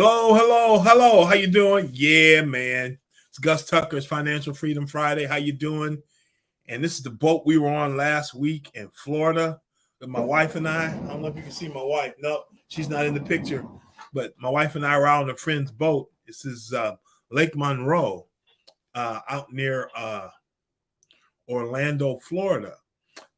Hello, hello, hello. How you doing? Yeah, man. It's Gus Tucker's Financial Freedom Friday. How you doing? And this is the boat we were on last week in Florida with my wife and I. I don't know if you can see my wife. No, she's not in the picture. But my wife and I were out on a friend's boat. This is Lake Monroe out near Orlando, Florida.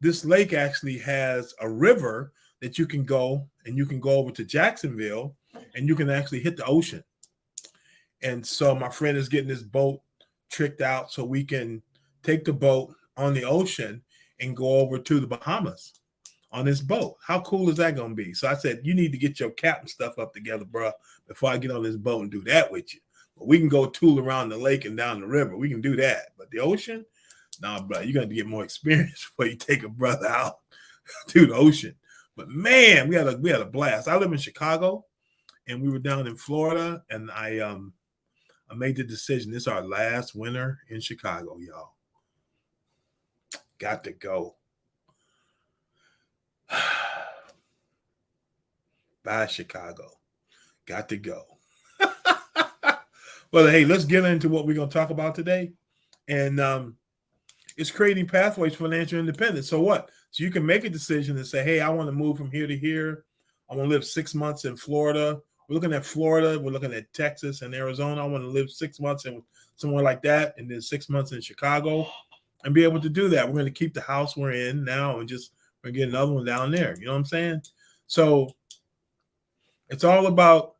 This lake actually has a river that you can go, and you can go over to Jacksonville and you can actually hit the ocean. And so my friend is getting this boat tricked out so we can take the boat on the ocean and go over to the Bahamas on this boat. How cool is that going to be? So I said, you need to get your captain stuff up together, bro, before I get on this boat and do that with you. But we can go tool around the lake and down the river. We can do that. But the ocean, nah, bro, you're going to get more experience before you take a brother out to the ocean. But man, we had a blast. I live in Chicago, and we were down in Florida, and I made the decision. This is our last winter in Chicago, y'all. Got to go. Bye, Chicago. Got to go. Well, hey, let's get into what we're going to talk about today. And it's creating pathways for financial independence. So what? So you can make a decision and say, hey, I want to move from here to here. I want to live 6 months in Florida. We're looking at Florida. We're looking at Texas and Arizona. I want to live 6 months in somewhere like that, and then 6 months in Chicago, and be able to do that. We're going to keep the house we're in now and just we're going to get another one down there. You know what I'm saying? So it's all about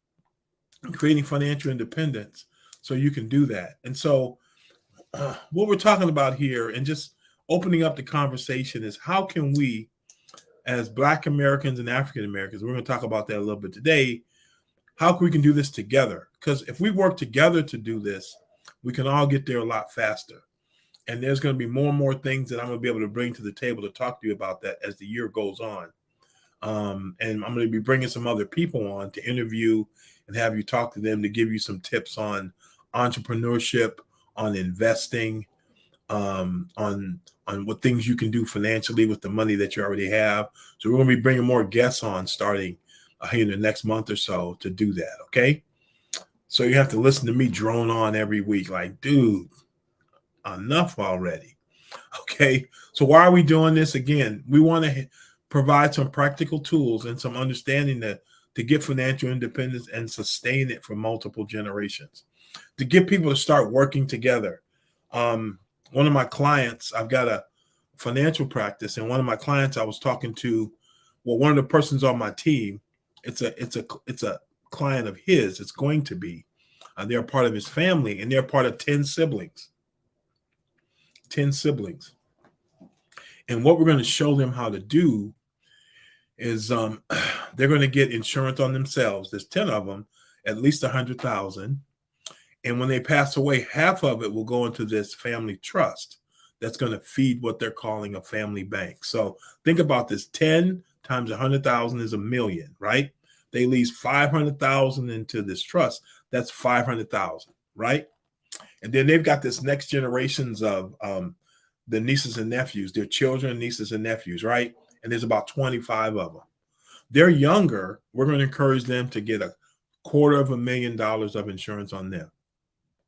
creating financial independence so you can do that. And so what we're talking about here and just opening up the conversation is how can we, as Black Americans and African Americans, we're going to talk about that a little bit today, how we can do this together. Because if we work together to do this, we can all get there a lot faster. And there's going to be more and more things that I'm going to be able to bring to the table to talk to you about that as the year goes on. And I'm going to be bringing some other people on to interview and have you talk to them to give you some tips on entrepreneurship, on investing, on what things you can do financially with the money that you already have. So we're going to be bringing more guests on starting in the next month or so to do that. Okay. So you have to listen to me drone on every week. Like, dude, enough already. Okay. So why are we doing this? Again, we want to provide some practical tools and some understanding to get financial independence and sustain it for multiple generations, to get people to start working together. One of my clients, I've got a financial practice, and one of my clients I was talking to, well, one of the persons on my team, it's a client of his. It's going to be, they're part of his family, and they're part of 10 siblings. 10 siblings. And what we're going to show them how to do is they're going to get insurance on themselves. There's 10 of them, at least 100,000. And when they pass away, half of it will go into this family trust that's going to feed what they're calling a family bank. So think about this: 10 times 100,000 is $1 million, right? They leave 500,000 into this trust. That's 500,000, right? And then they've got this next generations of the nieces and nephews, their children, nieces and nephews, right? And there's about 25 of them. They're younger. We're going to encourage them to get $250,000 of insurance on them.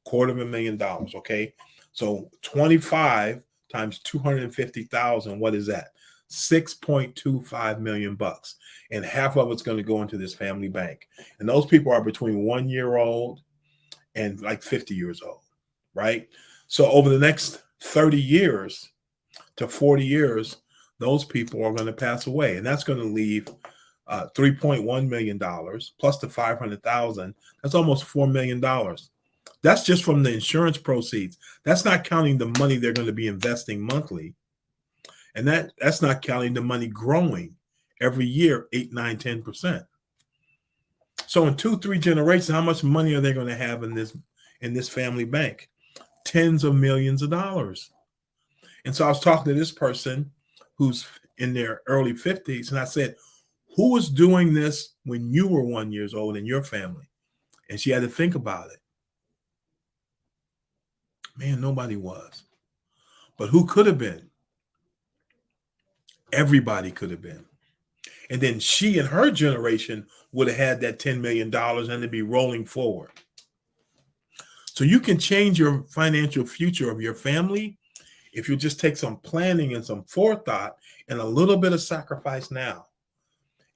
$250,000. Okay. So 25 times 250,000. What is that? 6.25 million bucks. And half of it's going to go into this family bank. And those people are between 1 year old and like 50 years old. Right. So over the next 30 years to 40 years, those people are going to pass away. And that's going to leave $3.1 million plus the 500,000. That's almost $4 million. That's just from the insurance proceeds. That's not counting the money they're going to be investing monthly. And that's not counting the money growing every year, 8, 9, 10%. So in 2-3 generations, how much money are they going to have in this family bank? Tens of millions of dollars. And so I was talking to this person who's in their early 50s, and I said, who was doing this when you were 1 year old in your family? And she had to think about it. Man, nobody was. But who could have been? Everybody could have been. And then she and her generation would have had that $10 million and it'd be rolling forward. So you can change your financial future of your family if you just take some planning and some forethought and a little bit of sacrifice now.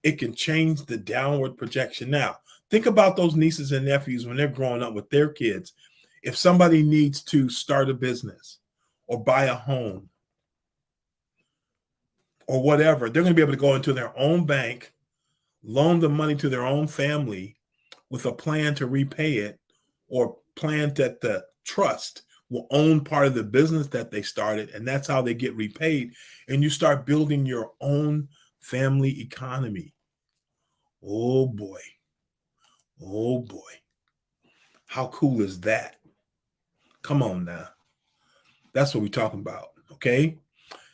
It can change the downward projection. Now, think about those nieces and nephews when they're growing up with their kids. If somebody needs to start a business or buy a home or whatever, they're going to be able to go into their own bank, loan the money to their own family with a plan to repay it, or plan that the trust will own part of the business that they started, and that's how they get repaid. And you start building your own family economy. Oh boy. Oh boy. How cool is that? Come on now. That's what we're talking about. Okay.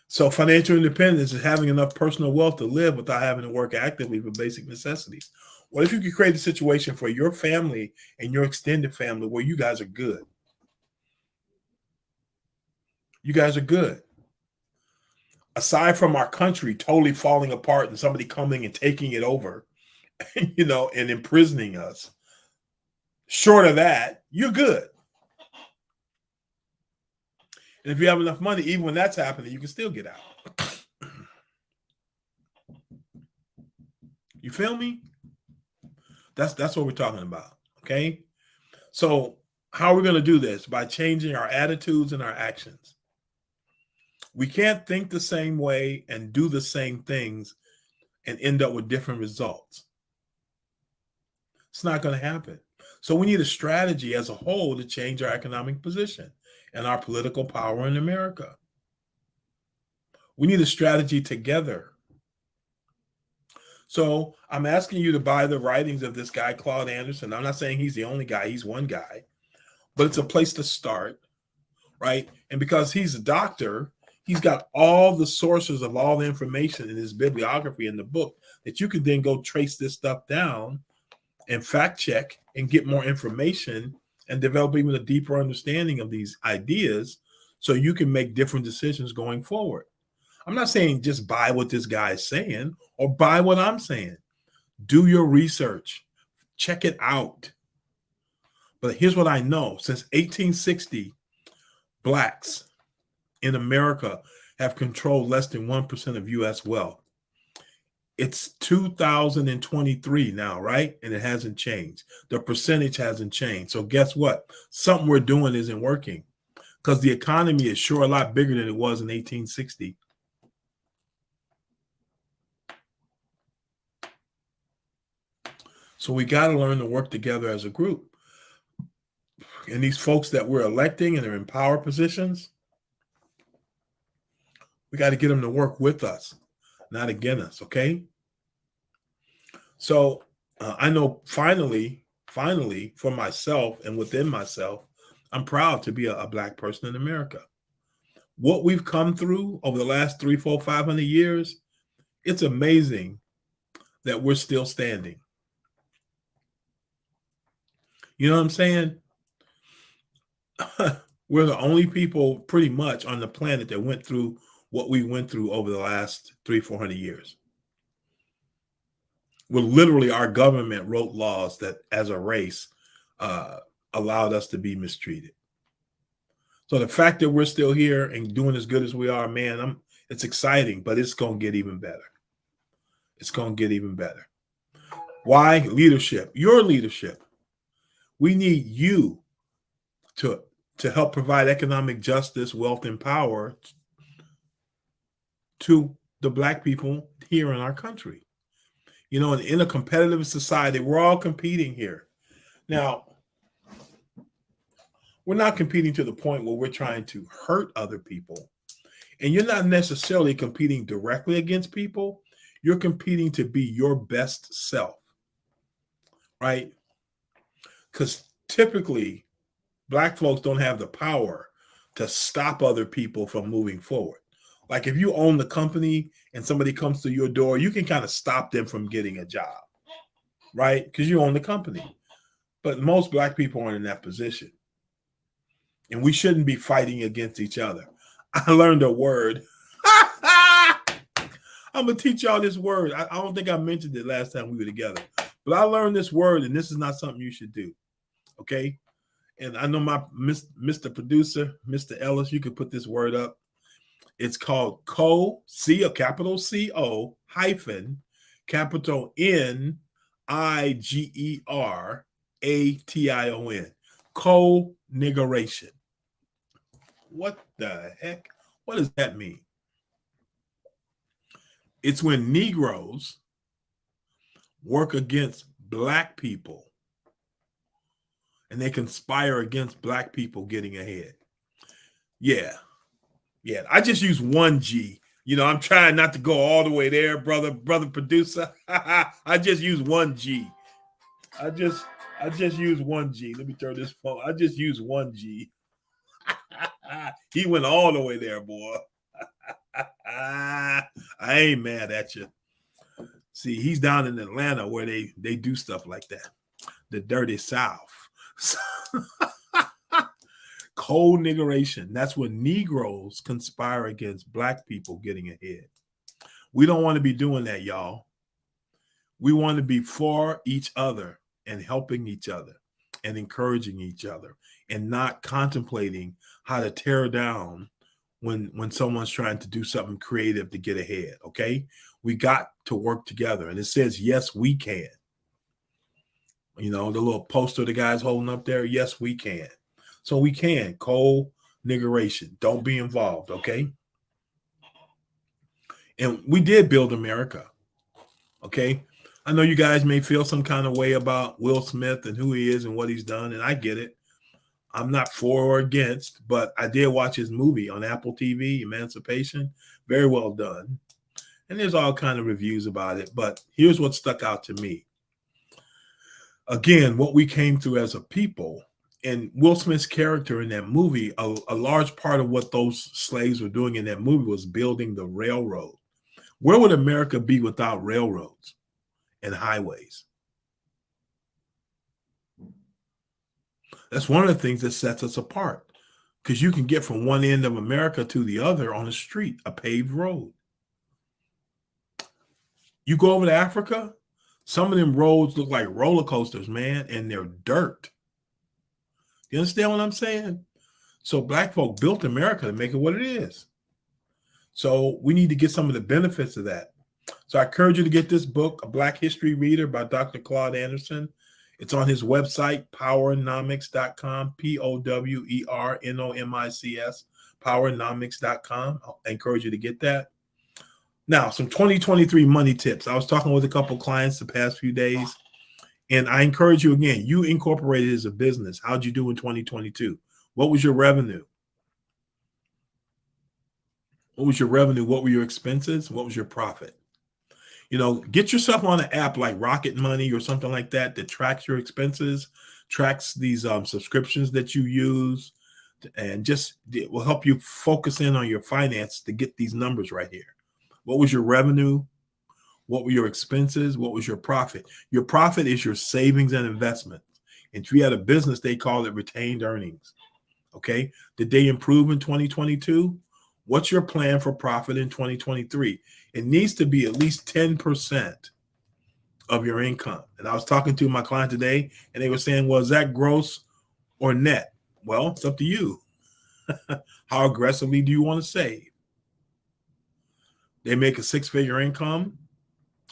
So financial independence is having enough personal wealth to live without having to work actively for basic necessities. What if you could create a situation for your family and your extended family where you guys are good? You guys are good. Aside from our country totally falling apart and somebody coming and taking it over, and imprisoning us, short of that, you're good. And if you have enough money, even when that's happening, you can still get out. You feel me? That's what we're talking about. Okay. So how are we going to do this? By changing our attitudes and our actions. We can't think the same way and do the same things and end up with different results. It's not going to happen. So we need a strategy as a whole to change our economic position and our political power in America. We need a strategy together. So I'm asking you to buy the writings of this guy, Claude Anderson. I'm not saying he's the only guy. He's one guy. But it's a place to start, right? And because he's a doctor, he's got all the sources of all the information in his bibliography in the book that you can then go trace this stuff down and fact check and get more information and develop even a deeper understanding of these ideas so you can make different decisions going forward. I'm not saying just buy what this guy is saying or buy what I'm saying. Do your research. Check it out. But here's what I know. Since 1860, Blacks in America have controlled less than 1% of U.S. wealth. It's 2023 now, right? And it hasn't changed. The percentage hasn't changed. So guess what? Something we're doing isn't working because the economy is sure a lot bigger than it was in 1860. So we got to learn to work together as a group. And these folks that we're electing and they're in power positions, we got to get them to work with us, not against us, okay? So I know finally, for myself and within myself, I'm proud to be a Black person in America. What we've come through over the last 300, 400, 500 years, it's amazing that we're still standing. You know what I'm saying? We're the only people pretty much on the planet that went through what we went through over the last 300, 400 years. Well, literally our government wrote laws that as a race allowed us to be mistreated. So the fact that we're still here and doing as good as we are, man, it's exciting, but it's going to get even better. It's going to get even better. Why? Leadership, your leadership. We need you to help provide economic justice, wealth, and power to the Black people here in our country. You know, in a competitive society, we're all competing here. Now, we're not competing to the point where we're trying to hurt other people. And you're not necessarily competing directly against people. You're competing to be your best self, right? Because typically, Black folks don't have the power to stop other people from moving forward. Like if you own the company and somebody comes to your door, you can kind of stop them from getting a job, right? Because you own the company. But most Black people aren't in that position. And we shouldn't be fighting against each other. I learned a word. I'm gonna teach y'all this word. I don't think I mentioned it last time we were together, but I learned this word, and this is not something you should do. Okay. And I know my Mr. Producer, Mr. Ellis, you could put this word up. It's called a capital CO hyphen capital NIGERATION. Co-niggeration. What the heck? What does that mean? It's when Negroes work against Black people and they conspire against Black people getting ahead. Yeah. I just use one G. I'm trying not to go all the way there, brother producer. I just use one G. I just use one G. Let me turn this phone. I just use one G. He went all the way there, boy. I ain't mad at you. See, he's down in Atlanta where they do stuff like that. The dirty South. Cold niggeration. That's when Negroes conspire against Black people getting ahead. We don't want to be doing that, y'all. We want to be for each other and helping each other and encouraging each other and not contemplating how to tear down when someone's trying to do something creative to get ahead. Okay. We got to work together. And it says, yes, we can. The little poster the guy's holding up there. Yes, we can. So we can. Co-niggeration. Don't be involved. Okay. And we did build America. Okay. I know you guys may feel some kind of way about Will Smith and who he is and what he's done. And I get it. I'm not for or against, but I did watch his movie on Apple TV, Emancipation. Very well done. And there's all kind of reviews about it. But here's what stuck out to me. Again, what we came through as a people, and Will Smith's character in that movie, a large part of what those slaves were doing in that movie was building the railroad. Where would America be without railroads and highways? That's one of the things that sets us apart, because you can get from one end of America to the other on a street, a paved road. You go over to Africa, some of them roads look like roller coasters, man, and they're dirt. You understand what I'm saying? So Black folk built America to make it what it is. So we need to get some of the benefits of that. So I encourage you to get this book, A Black History Reader by Dr. Claude Anderson. It's on his website, powernomics.com, POWERNOMICS, powernomics.com. I encourage you to get that. Now, some 2023 money tips. I was talking with a couple clients the past few days, and I encourage you again, you incorporated as a business. How'd you do in 2022? What was your revenue? What was your revenue? What were your expenses? What was your profit? Get yourself on an app like Rocket Money or something like that tracks your expenses, tracks these subscriptions that you use, and it will help you focus in on your finance to get these numbers right here. What was your revenue? What were your expenses? What was your profit? Your profit is your savings and investments. And if you had a business, they call it retained earnings. Okay. Did they improve in 2022? What's your plan for profit in 2023? It needs to be at least 10% of your income. And I was talking to my client today, and they were saying, well, is that gross or net? Well, it's up to you. How aggressively do you want to save? They make a six-figure income,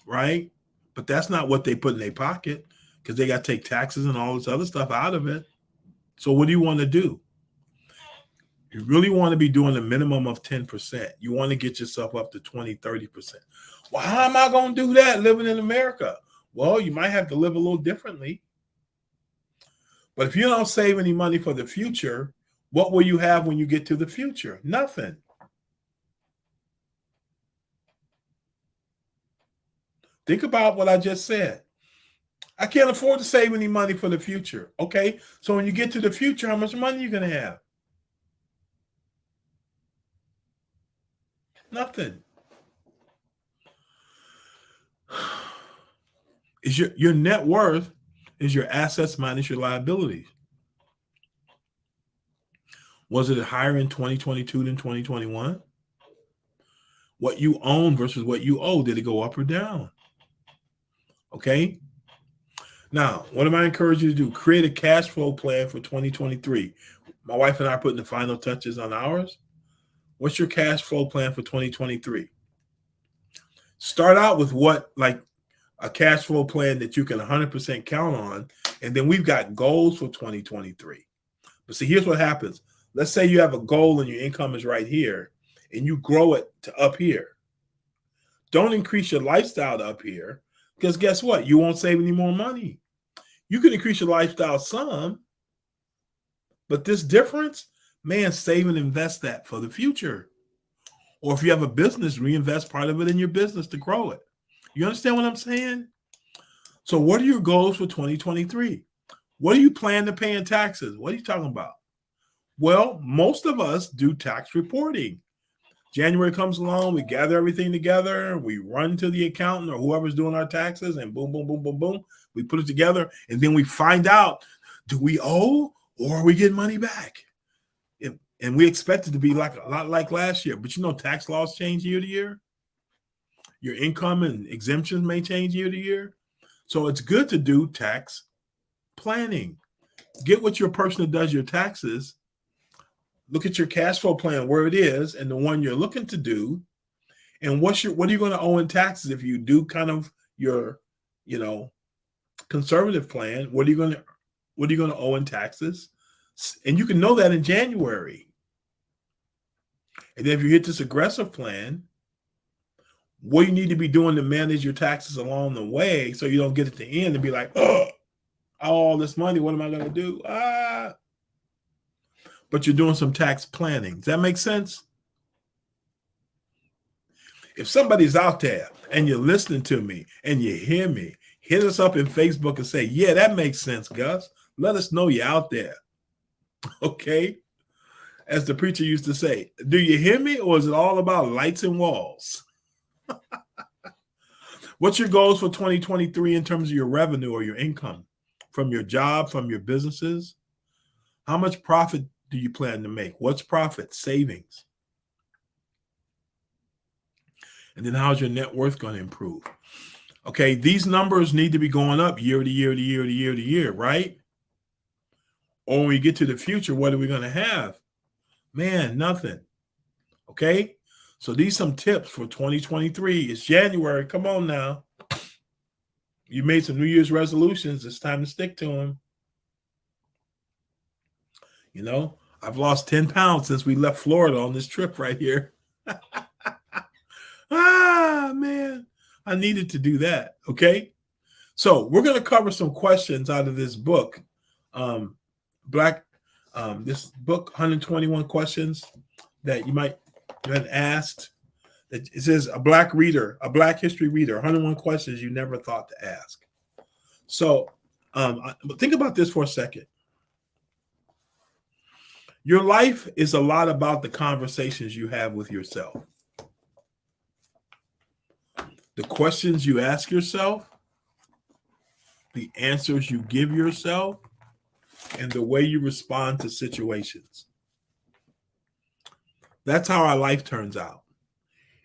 right? But that's not what they put in their pocket, because they got to take taxes and all this other stuff out of it. So what do you want to do? You really want to be doing a minimum of 10%. You want to get yourself up to 20, 30%. Well, how am I going to do that living in America? Well, you might have to live a little differently. But if you don't save any money for the future, what will you have when you get to the future? Nothing. Think about what I just said. I can't afford to save any money for the future. Okay, so when you get to the future, how much money are you going to have? Nothing. Is your net worth is your assets minus your liabilities. Was it higher in 2022 than 2021? what you own versus what you owe. Did it go up or down? Okay. Now, what am I encouraging you to do? Create a cash flow plan for 2023. My wife and I are putting the final touches on ours. What's your cash flow plan for 2023? Start out with like a cash flow plan that you can 100% count on. And then we've got goals for 2023. But see, here's what happens. Let's say you have a goal and your income is right here and you grow it to up here. Don't increase your lifestyle to up here because guess what? You won't save any more money. You can increase your lifestyle some, but this difference, man, save and invest that for the future. Or if you have a business, reinvest part of it in your business to grow it. You understand what I'm saying? So what are your goals for 2023? What do you plan to pay in taxes? What are you talking about? Well, most of us do tax reporting. January comes along, we gather everything together, we run to the accountant or whoever's doing our taxes, and boom, boom, boom, boom, boom, we put it together, and then we find out, do we owe or are we getting money back? And we expect it to be like a lot like last year, but you know, tax laws change year to year. Your income and exemptions may change year to year. So it's good to do tax planning. Get with your person that does your taxes. Look at your cash flow plan, where it is, and the one you're looking to do. And what are you going to owe in taxes if you do kind of your, conservative plan? What are you going to owe in taxes? And you can know that in January. And then if you hit this aggressive plan, what you need to be doing to manage your taxes along the way so you don't get at the end and be like, oh, all this money, what am I going to do? But you're doing some tax planning. Does that make sense? If somebody's out there and you're listening to me and you hear me, hit us up in Facebook and say, yeah, that makes sense, Gus. Let us know you're out there. Okay? As the preacher used to say, do you hear me, or is it all about lights and walls? What's your goals for 2023 in terms of your revenue or your income from your job, from your businesses? How much profit do you plan to make? What's profit? Savings. And then how's your net worth going to improve? Okay, these numbers need to be going up year to year to year to year to year, right? Or when we get to the future, what are we going to have? Man, nothing. Okay? So these some tips for 2023. It's January. Come on now. You made some New Year's resolutions. It's time to stick to them. I've lost 10 pounds since we left Florida on this trip right here. Man, I needed to do that. Okay. So we're going to cover some questions out of this book. This book, 121 questions that you might have been asked. It says a Black history reader, 101 questions you never thought to ask. So think about this for a second. Your life is a lot about the conversations you have with yourself. The questions you ask yourself, the answers you give yourself, and the way you respond to situations. That's how our life turns out.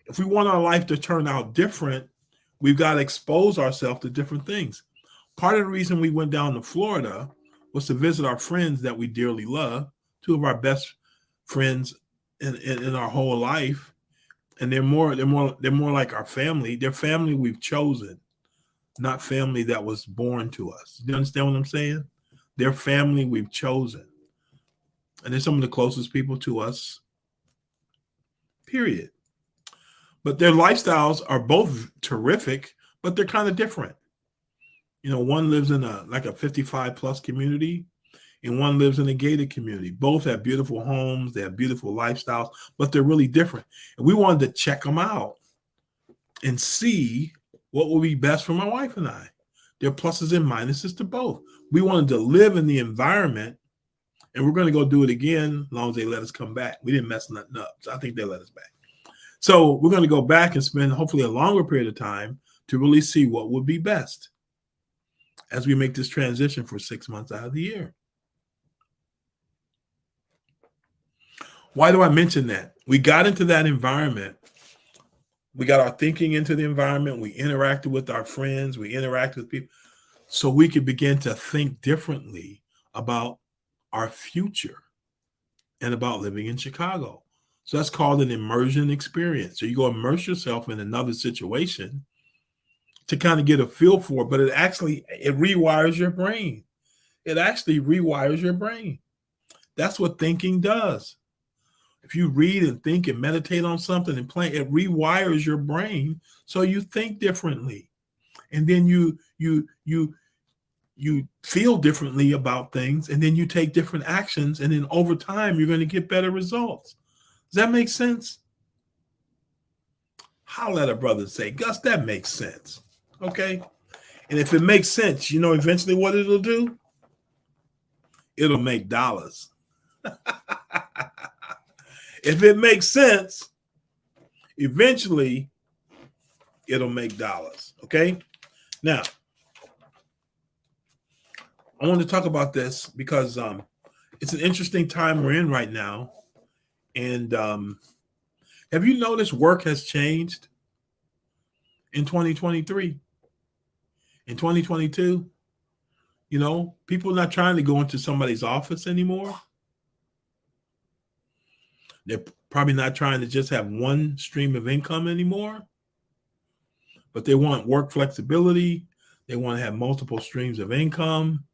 If we want our life to turn out different, we've got to expose ourselves to different things. Part of the reason we went down to Florida was to visit our friends that we dearly love, two of our best friends in our whole life. And they're more like our family. They're family we've chosen, not family that was born to us. You understand what I'm saying? They're family we've chosen. And they're some of the closest people to us, period. But their lifestyles are both terrific, but they're kind of different. One lives in a 55 plus community, and one lives in a gated community. Both have beautiful homes, they have beautiful lifestyles, but they're really different. And we wanted to check them out and see what would be best for my wife and I. There are pluses and minuses to both. We wanted to live in the environment, and we're going to go do it again as long as they let us come back. We didn't mess nothing up, so I think they let us back. So we're going to go back and spend hopefully a longer period of time to really see what would be best as we make this transition for 6 months out of the year. Why do I mention that? We got into that environment We got our thinking into the environment. We interacted with our friends. We interacted with people. So we could begin to think differently about our future and about living in Chicago. So that's called an immersion experience. So you go immerse yourself in another situation to kind of get a feel for it, but it rewires your brain. It actually rewires your brain. That's what thinking does. If you read and think and meditate on something and plan, it rewires your brain so you think differently. And then you feel differently about things, and then you take different actions, and then over time you're going to get better results. Does that make sense? Holla at a brother and say, Gus, that makes sense. Okay. And if it makes sense, you know eventually what it'll do? It'll make dollars. If it makes sense, eventually it'll make dollars. Okay. Now, I want to talk about this because it's an interesting time we're in right now. And have you noticed work has changed in 2023? In 2022, you know, people are not trying to go into somebody's office anymore. They're probably not trying to just have one stream of income anymore, but they want work flexibility. They want to have multiple streams of income.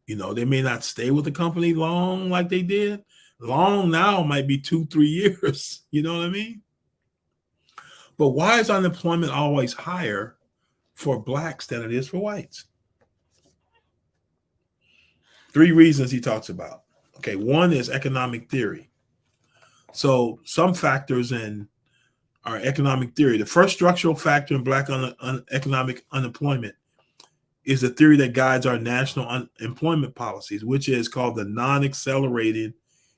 You know, they may not stay with the company long like they did. Long now might be 2-3 years. You know what I mean? But why is unemployment always higher for blacks than it is for whites? 3 reasons he talks about. Okay, one is economic theory. So some factors in our economic theory. The first structural factor in black economic unemployment is the theory that guides our national unemployment policies, which is called the non-accelerated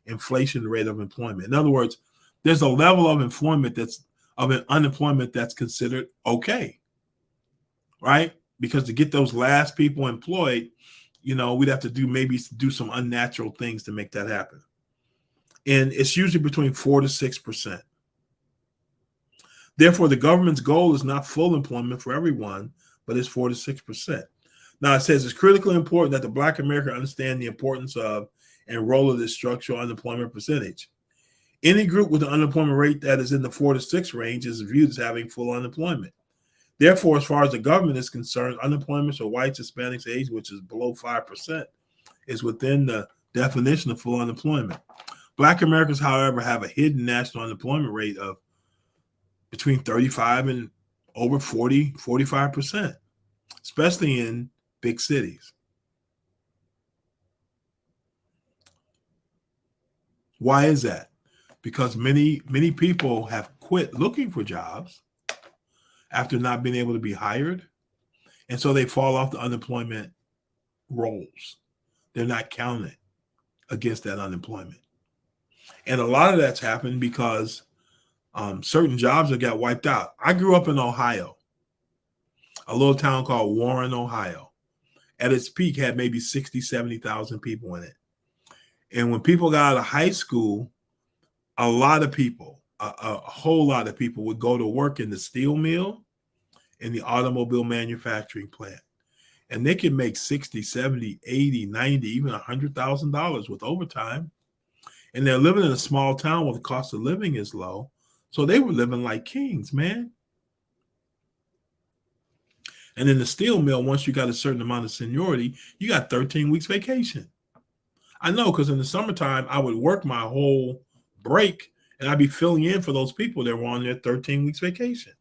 inflation rate of employment. In other words, there's a level of unemployment that's considered okay, right? Because to get those last people employed, you know, we'd have to do some unnatural things to make that happen. And it's usually between 4 to 6%. Therefore, the government's goal is not full employment for everyone, but it's 4 to 6%. Now, it says it's critically important that the Black American understand the importance of and role of this structural unemployment percentage. Any group with an unemployment rate that is in the 4 to 6 range is viewed as having full unemployment. Therefore, as far as the government is concerned, unemployment for whites, Hispanics, age, which is below 5%, is within the definition of full unemployment. Black Americans, however, have a hidden national unemployment rate of between 35 and over 45%, especially in big cities. Why is that? Because many people have quit looking for jobs after not being able to be hired. And so they fall off the unemployment rolls. They're not counted against that unemployment. And a lot of that's happened because certain jobs have got wiped out. I grew up in Ohio, a little town called Warren, Ohio. At its peak had maybe 60, 70,000 people in it. And when people got out of high school, a lot of people, a whole lot of people would go to work in the steel mill and the automobile manufacturing plant. And they could make 60, 70, 80, 90, even $100,000 with overtime. And they're living in a small town where the cost of living is low. So they were living like kings, man. And in the steel mill, once you got a certain amount of seniority, you got 13 weeks vacation. I know, because in the summertime, I would work my whole break and I'd be filling in for those people that were on their 13 weeks vacation.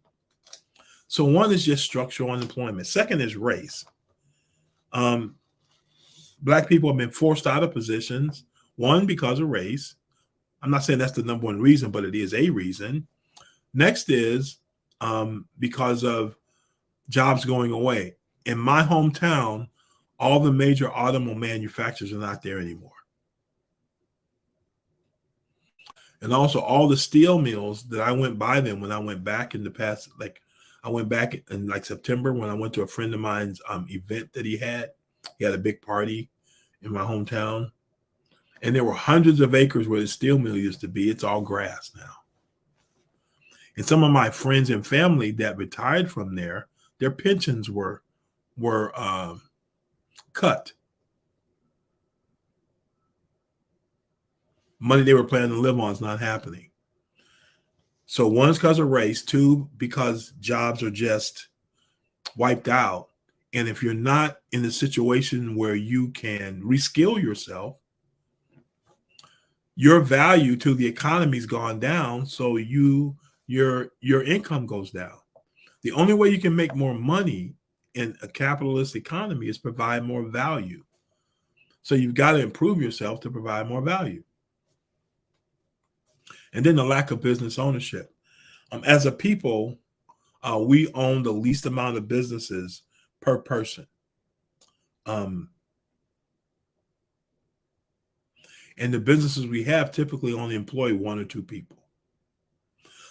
So one is just structural unemployment. Second is race. Black people have been forced out of positions, one, because of race. I'm not saying that's the number one reason, but it is a reason. Next is because of jobs going away. In my hometown, all the major automobile manufacturers are not there anymore. And also all the steel mills that I went by them when I went back in the past, like I went back in like September when I went to a friend of mine's event that he had. He had a big party in my hometown. And there were hundreds of acres where the steel mill used to be. It's all grass now. And some of my friends and family that retired from there, their pensions were cut. Money they were planning to live on is not happening. So one is because of race, two, because jobs are just wiped out. And if you're not in a situation where you can reskill yourself, your value to the economy's gone down. So your income goes down. The only way you can make more money in a capitalist economy is provide more value. So you've got to improve yourself to provide more value. And then the lack of business ownership. As a people, we own the least amount of businesses per person. And the businesses we have typically only employ one or two people.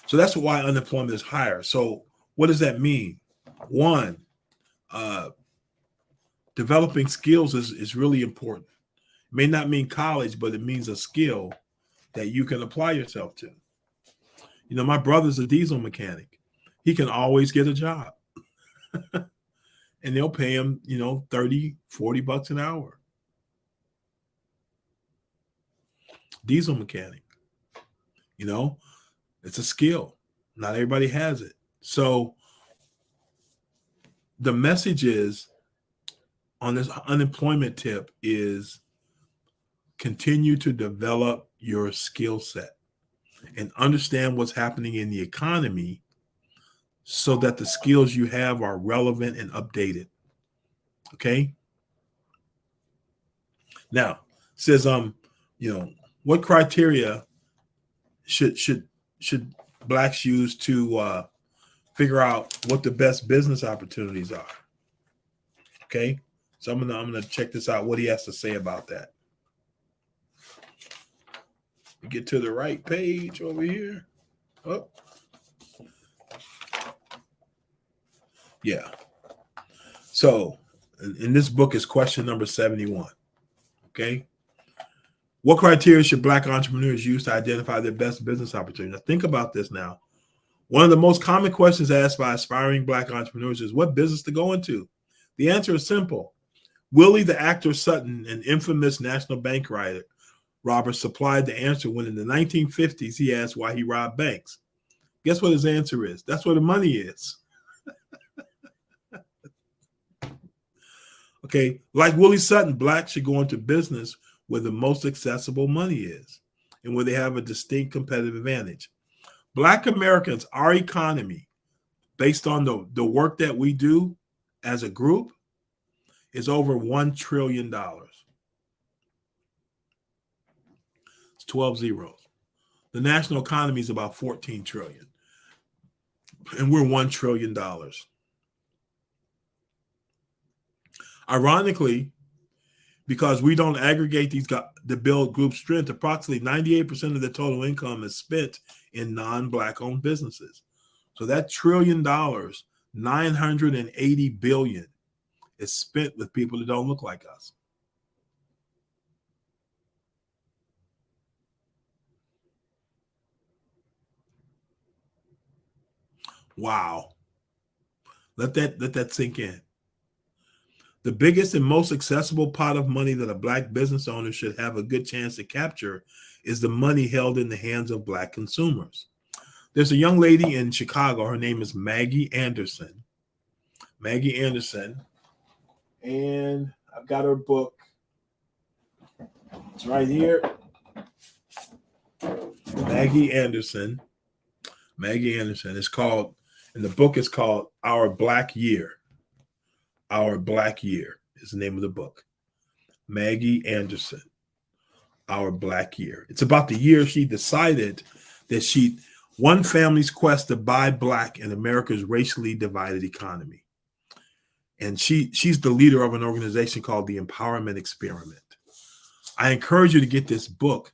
So that's why unemployment is higher. So what does that mean? One, developing skills is really important. It may not mean college, but it means a skill that you can apply yourself to. You know, my brother's a diesel mechanic. He can always get a job. And they'll pay him, 30, 40 bucks an hour. Diesel mechanic. It's a skill. Not everybody has it. So the message is on this unemployment tip is continue to develop your skill set and understand what's happening in the economy so that the skills you have are relevant and updated. Okay. Now, it says, what criteria should blacks use to figure out what the best business opportunities are? Okay. So I'm gonna check this out, what he has to say about that. Get to the right page over here. Oh. Yeah. So in this book is question number 71. Okay. What criteria should black entrepreneurs use to identify their best business opportunities? Now think about this now. One of the most common questions asked by aspiring black entrepreneurs is what business to go into? The answer is simple. Willie the Actor Sutton, an infamous national bank robber, supplied the answer when in the 1950s he asked why he robbed banks. Guess what his answer is? That's where the money is. Okay, like Willie Sutton, blacks should go into business where the most accessible money is and where they have a distinct competitive advantage. Black Americans, our economy, based on the work that we do as a group, is over $1 trillion. It's 12 zeros. The national economy is about 14 trillion. And we're $1 trillion. Ironically, because we don't aggregate these to build group strength, approximately 98% of the total income is spent in non-black owned businesses. So that $1 trillion, 980 billion is spent with people that don't look like us. Wow. Let that sink in. The biggest and most accessible pot of money that a black business owner should have a good chance to capture is the money held in the hands of black consumers. There's a young lady in Chicago. Her name is Maggie Anderson. Maggie Anderson. And I've got her book. It's right here. Maggie Anderson. Maggie Anderson. It's called, and the book is called Our Black Year. Our Black Year is the name of the book. Maggie Anderson, Our Black Year. It's about the year she decided that one family's quest to buy black in America's racially divided economy. And she's the leader of an organization called the Empowerment Experiment. I encourage you to get this book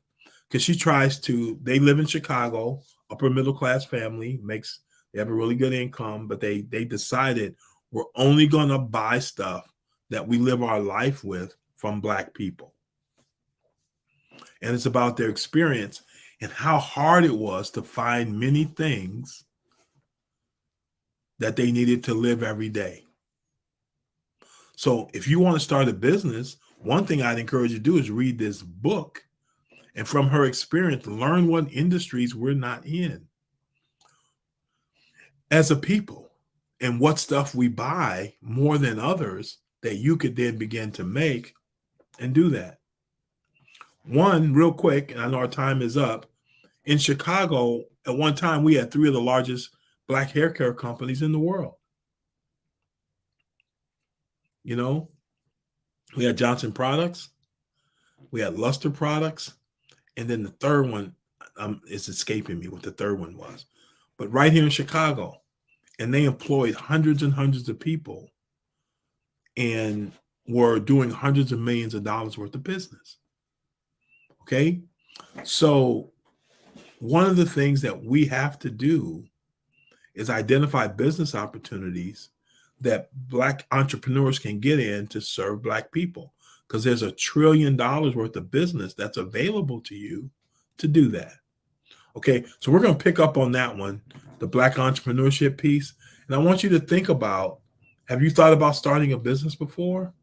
because they live in Chicago, upper middle class family, they have a really good income, but they decided we're only going to buy stuff that we live our life with from black people. And it's about their experience and how hard it was to find many things that they needed to live every day. So if you want to start a business, one thing I'd encourage you to do is read this book, and from her experience, learn what industries we're not in as a people, and what stuff we buy more than others that you could then begin to make and do that. One, real quick, and I know our time is up. In Chicago, at one time, we had 3 of the largest Black hair care companies in the world. You know, we had Johnson Products, we had Luster Products, and then the third one is escaping me what the third one was. But right here in Chicago, and they employed hundreds and hundreds of people and were doing hundreds of millions of dollars worth of business. Okay, so one of the things that we have to do is identify business opportunities that Black entrepreneurs can get in to serve Black people, because there's $1 trillion worth of business that's available to you to do that. Okay, so we're going to pick up on that one, the Black entrepreneurship piece. And I want you to think about, have you thought about starting a business before?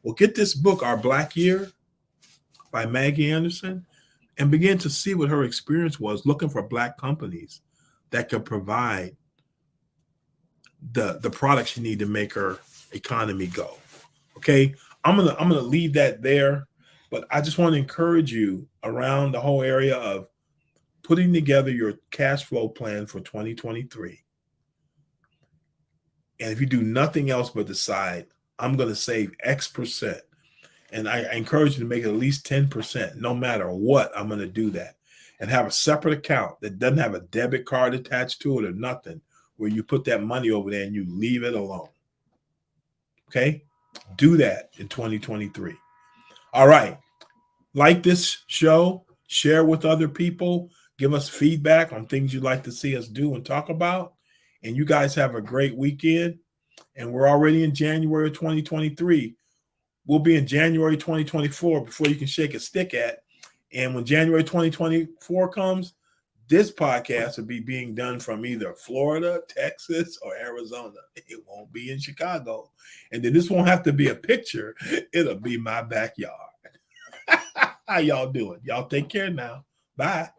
Well, get this book, Our Black Year by Maggie Anderson, and begin to see what her experience was looking for Black companies that could provide the products you need to make her economy go. Okay, I'm gonna leave that there, but I just want to encourage you around the whole area of putting together your cash flow plan for 2023. And if you do nothing else but decide, I'm going to save X percent, and I encourage you to make it at least 10%, no matter what, I'm going to do that. And have a separate account that doesn't have a debit card attached to it or nothing, where you put that money over there and you leave it alone. Okay? Do that in 2023. All right. Like this show, share with other people, give us feedback on things you'd like to see us do and talk about. And you guys have a great weekend. And we're already in January 2023. We'll be in January 2024 before you can shake a stick at. And when January 2024 comes, this podcast will be being done from either Florida, Texas, or Arizona. It won't be in Chicago. And then this won't have to be a picture. It'll be my backyard. How y'all doing? Y'all take care now. Bye.